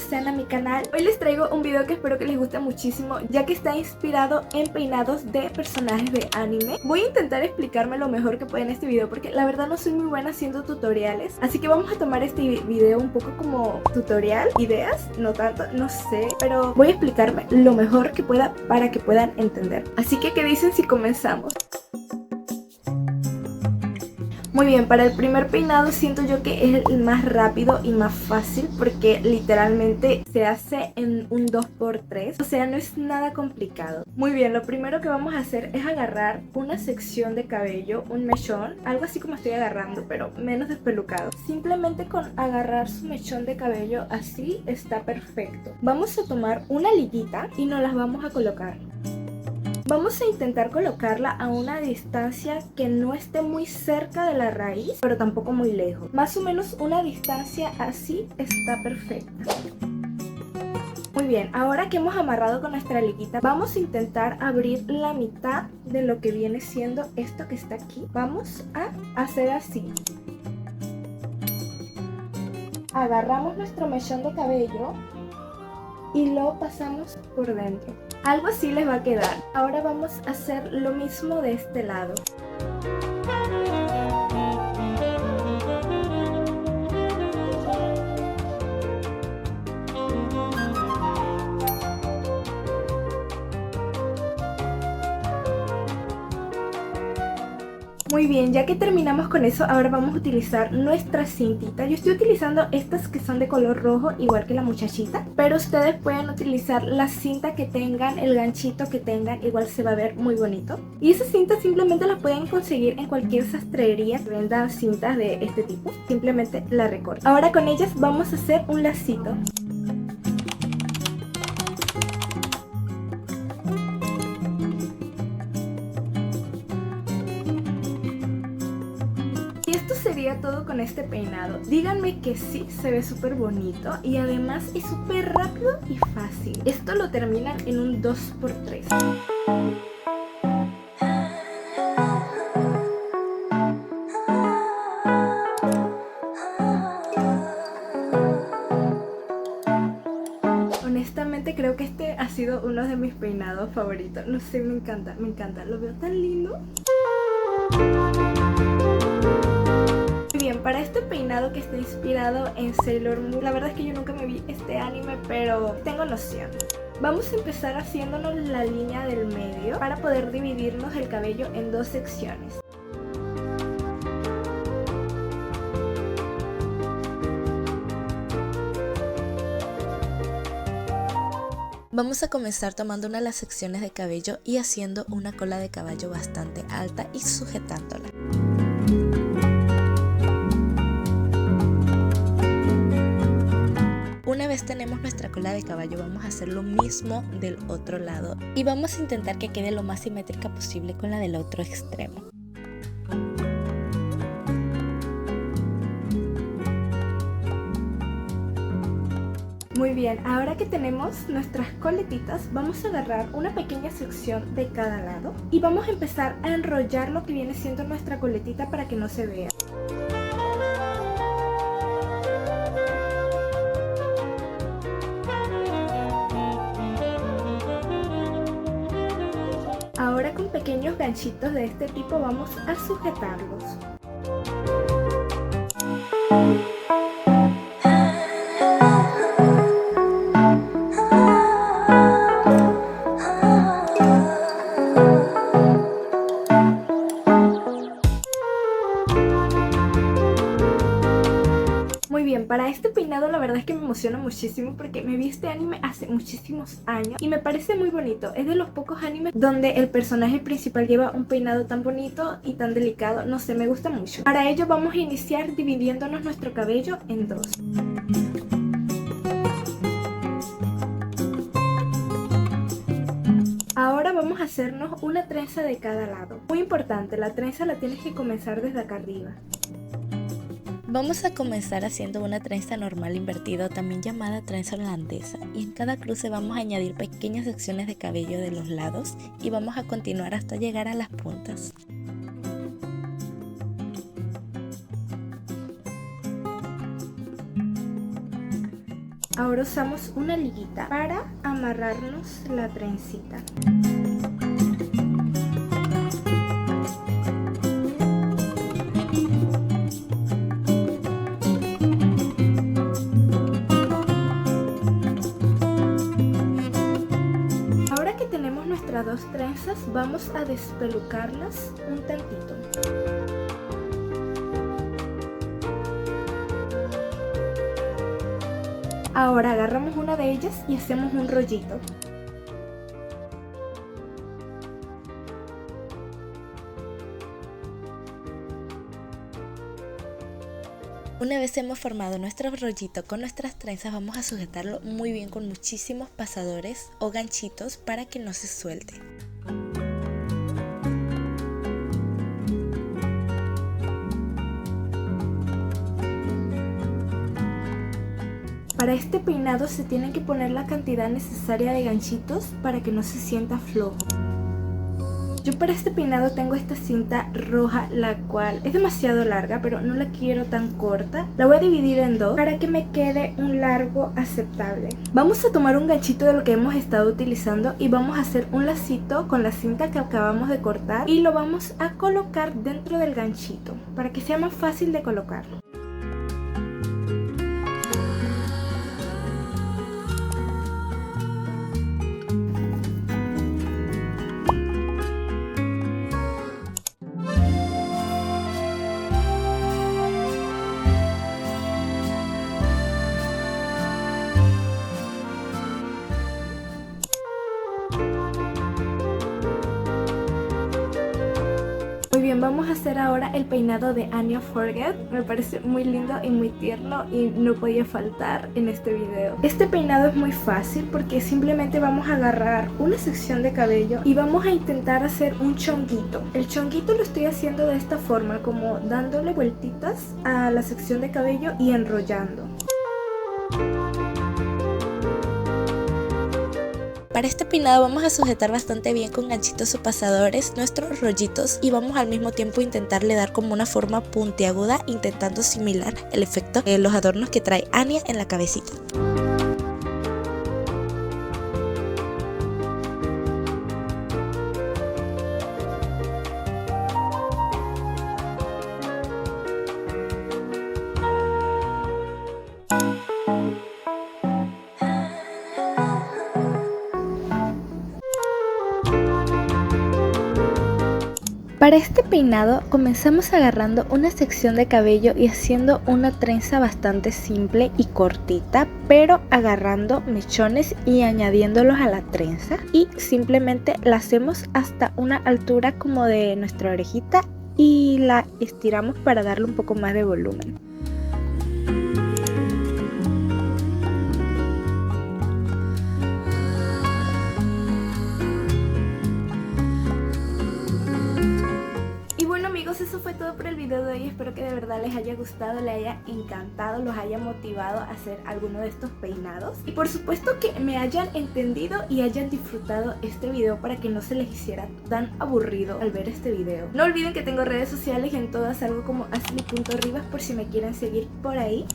sean a mi canal. Hoy les traigo un video que espero que les guste muchísimo, ya que está inspirado en peinados de personajes de anime. Voy a intentar explicarme lo mejor que pueda en este video, porque la verdad no soy muy buena haciendo tutoriales. Así que vamos a tomar este video un poco como tutorial, ideas, no tanto, no sé, pero voy a explicarme lo mejor que pueda para que puedan entender. Así que, ¿qué dicen si comenzamos? Muy bien, para el primer peinado siento yo que es el más rápido y más fácil, porque literalmente se hace en un 2×3, o sea, no es nada complicado. Muy bien, lo primero que vamos a hacer es agarrar una sección de cabello, un mechón, algo así como estoy agarrando, pero menos despelucado. Simplemente con agarrar su mechón de cabello así está perfecto. Vamos a tomar una liguita y nos las vamos a colocar. Vamos a intentar colocarla a una distancia que no esté muy cerca de la raíz, pero tampoco muy lejos. Más o menos una distancia así está perfecta. Muy bien, ahora que hemos amarrado con nuestra liguita, vamos a intentar abrir la mitad de lo que viene siendo esto que está aquí. Vamos a hacer así. Agarramos nuestro mechón de cabello y lo pasamos por dentro. Algo así les va a quedar. Ahora vamos a hacer lo mismo de este lado. Muy bien, ya que terminamos con eso, ahora vamos a utilizar nuestra cintita. Yo estoy utilizando estas que son de color rojo, igual que la muchachita, pero ustedes pueden utilizar la cinta que tengan, el ganchito que tengan, igual se va a ver muy bonito. Y esas cintas simplemente las pueden conseguir en cualquier sastrería que venda cintas de este tipo. Simplemente la recortan. Ahora con ellas vamos a hacer un lacito. Y esto sería todo con este peinado. Díganme que sí, se ve súper bonito y además es súper rápido y fácil. Esto lo terminan en un 2×3. Honestamente creo que este ha sido uno de mis peinados favoritos. No sé, me encanta, lo veo tan lindo. Bien, para este peinado que está inspirado en Sailor Moon, la verdad es que yo nunca me vi este anime, pero tengo noción. Vamos a empezar haciéndonos la línea del medio para poder dividirnos el cabello en dos secciones. Vamos a comenzar tomando una de las secciones de cabello y haciendo una cola de caballo bastante alta y sujetándola. Una vez tenemos nuestra cola de caballo, vamos a hacer lo mismo del otro lado y vamos a intentar que quede lo más simétrica posible con la del otro extremo. Muy bien, ahora que tenemos nuestras coletitas, vamos a agarrar una pequeña sección de cada lado y vamos a empezar a enrollar lo que viene siendo nuestra coletita para que no se vea. Ahora con pequeños ganchitos de este tipo vamos a sujetarlos. Muy bien, para este peinado la verdad es que me emociona muchísimo porque me vi este anime hace muchísimos años y me parece muy bonito. Es de los pocos animes donde el personaje principal lleva un peinado tan bonito y tan delicado. No sé, me gusta mucho. Para ello vamos a iniciar dividiéndonos nuestro cabello en dos. Ahora vamos a hacernos una trenza de cada lado. Muy importante, la trenza la tienes que comenzar desde acá arriba. Vamos a comenzar haciendo una trenza normal invertida, también llamada trenza holandesa, y en cada cruce vamos a añadir pequeñas secciones de cabello de los lados y vamos a continuar hasta llegar a las puntas. Ahora usamos una liguita para amarrarnos la trencita. Ahora que tenemos nuestras dos trenzas, vamos a despelucarlas un tantito. Ahora agarramos una de ellas y hacemos un rollito. Una vez hemos formado nuestro rollito con nuestras trenzas, vamos a sujetarlo muy bien con muchísimos pasadores o ganchitos para que no se suelte. Para este peinado se tiene que poner la cantidad necesaria de ganchitos para que no se sienta flojo. Yo para este peinado tengo esta cinta roja, la cual es demasiado larga, pero no la quiero tan corta. La voy a dividir en dos para que me quede un largo aceptable. Vamos a tomar un ganchito de lo que hemos estado utilizando y vamos a hacer un lacito con la cinta que acabamos de cortar y lo vamos a colocar dentro del ganchito para que sea más fácil de colocarlo. Muy bien, vamos a hacer ahora el peinado de Anya Forget. Me parece muy lindo y muy tierno y no podía faltar en este video. Este peinado es muy fácil porque simplemente vamos a agarrar una sección de cabello y vamos a intentar hacer un chonguito. El chonguito lo estoy haciendo de esta forma, como dándole vueltitas a la sección de cabello y enrollando. Para este peinado vamos a sujetar bastante bien con ganchitos o pasadores nuestros rollitos y vamos al mismo tiempo a intentarle dar como una forma puntiaguda, intentando similar el efecto de los adornos que trae Anya en la cabecita. Para este peinado comenzamos agarrando una sección de cabello y haciendo una trenza bastante simple y cortita, pero agarrando mechones y añadiéndolos a la trenza, y simplemente la hacemos hasta una altura como de nuestra orejita y la estiramos para darle un poco más de volumen. Eso fue todo por el video de hoy. Espero que de verdad les haya gustado, les haya encantado, los haya motivado a hacer alguno de estos peinados y por supuesto que me hayan entendido y hayan disfrutado este video para que no se les hiciera tan aburrido al ver este video. No olviden que tengo redes sociales, en todas algo como ashley.rivas por si me quieren seguir por ahí.